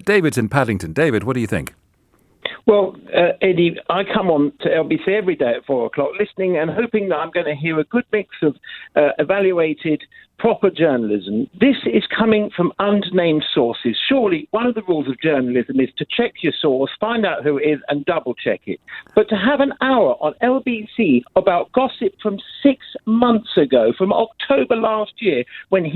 David's in Paddington. David, what do you think? Well, Eddie, I come on to LBC every day at 4 o'clock listening and hoping that I'm going to hear a good mix of evaluated, proper journalism. This is coming from unnamed sources. Surely one of the rules of journalism is to check your source, find out who it is and double-check it. But to have an hour on LBC about gossip from 6 months ago, from October last year, when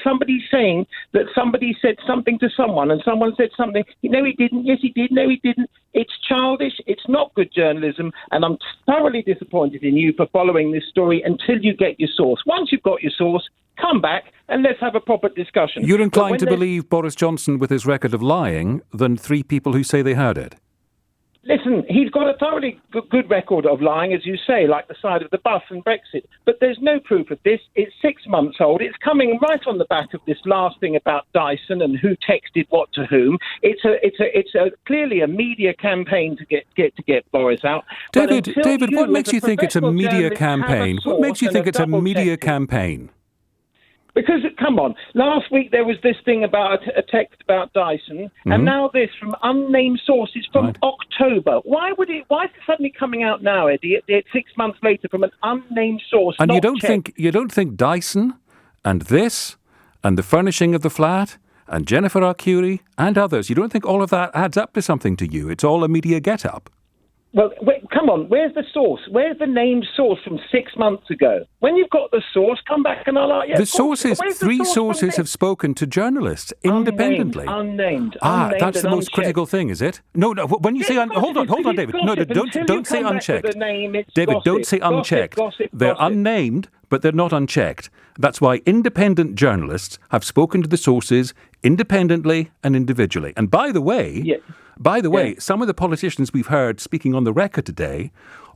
somebody's saying that somebody said something to someone and someone said something, no, he didn't, yes, he did, no, he didn't. It's childish, it's not good journalism, and I'm thoroughly disappointed in you for following this story until you get your source. Once you've got your source, come back and let's have a proper discussion. You're inclined to believe Boris Johnson with his record of lying than 3 people who say they heard it? Listen, he's got a thoroughly good record of lying, as you say, like the side of the bus and Brexit. But there's no proof of this. It's 6 months old. It's coming right on the back of this last thing about Dyson and who texted what to whom. It's clearly a media campaign to get Boris out. David, what makes you think it's a media campaign? What makes you think it's a media campaign? Because, come on, last week there was this thing about a text about Dyson, and now this from unnamed sources from October. Why is it suddenly coming out now, Eddie, 6 months later from an unnamed source? And you don't think Dyson and this and the furnishing of the flat and Jennifer Arcuri and others, you don't think all of that adds up to something to you? It's all a media get-up. Well, wait, come on, where's the source? Where's the named source from 6 months ago? When you've got the source, come back and I'll... The sources, 3 sources have spoken to journalists independently. Unnamed. That's the most critical thing, is it? No, when you say... Hold on, David. No, don't say unchecked. David, don't say unchecked. They're unnamed, but they're not unchecked. That's why independent journalists have spoken to the sources independently and individually. And by the way... some of the politicians we've heard speaking on the record today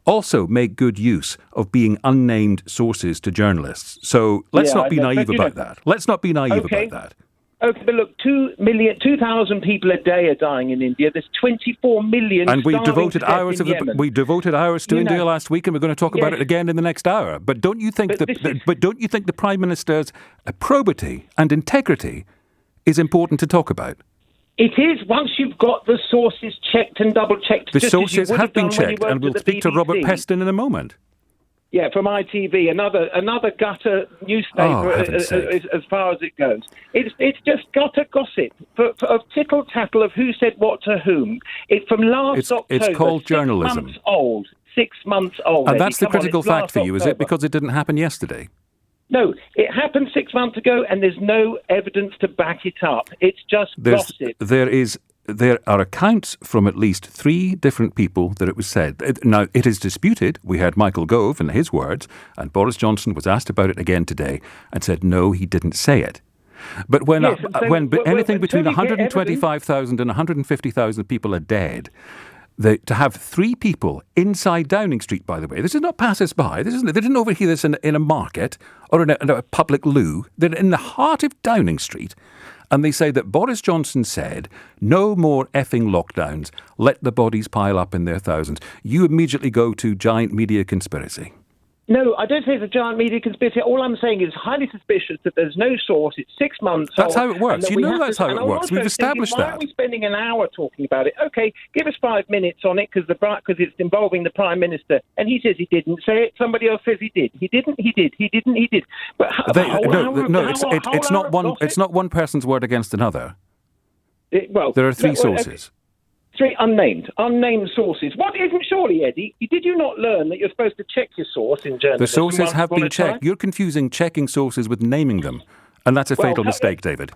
also make good use of being unnamed sources to journalists. So let's not be naive about that. Let's not be naive about that. Okay, but look, 2,000 people a day are dying in India. There's 24 million. And we devoted hours to India last week, and we're going to talk about it again in the next hour. But don't you think the Prime Minister's probity and integrity is important to talk about? It is, once you've got the sources checked and double-checked. The sources have been checked, and we'll speak to Robert Peston in a moment. Yeah, from ITV, another gutter newspaper as far as it goes. It's just gutter gossip of tittle-tattle of who said what to whom. It's from last October. It's called journalism. 6 months old. And that's the critical fact for you, is it? Because it didn't happen yesterday. No, it happened 6 months ago, and there's no evidence to back it up. It's just gossip. There are accounts from at least 3 different people that it was said. Now, it is disputed. We heard Michael Gove and his words, and Boris Johnson was asked about it again today and said, no, he didn't say it. But when anything between 125,000 and 150,000 people are dead, to have 3 people inside Downing Street, by the way, this is not passers-by. They didn't overhear this in a market or in a public loo. They're in the heart of Downing Street. And they say that Boris Johnson said, no more effing lockdowns. Let the bodies pile up in their thousands. You immediately go to giant media conspiracy. No, I don't say it's a giant media conspiracy. All I'm saying is highly suspicious that there's no source. It's 6 months old. That's how it works. You know that's how it works. We've established that. Why are we spending an hour talking about it? Okay, give us 5 minutes on it because it's involving the Prime Minister. And he says he didn't say it. Somebody else says he did. He didn't, he did. He didn't, he did. But it's not one person's word against another. There are 3 sources. 3 unnamed sources. What isn't surely, Eddie? Did you not learn that you're supposed to check your source in journalism? The sources have been checked. You're confusing checking sources with naming them. And that's a fatal mistake, David.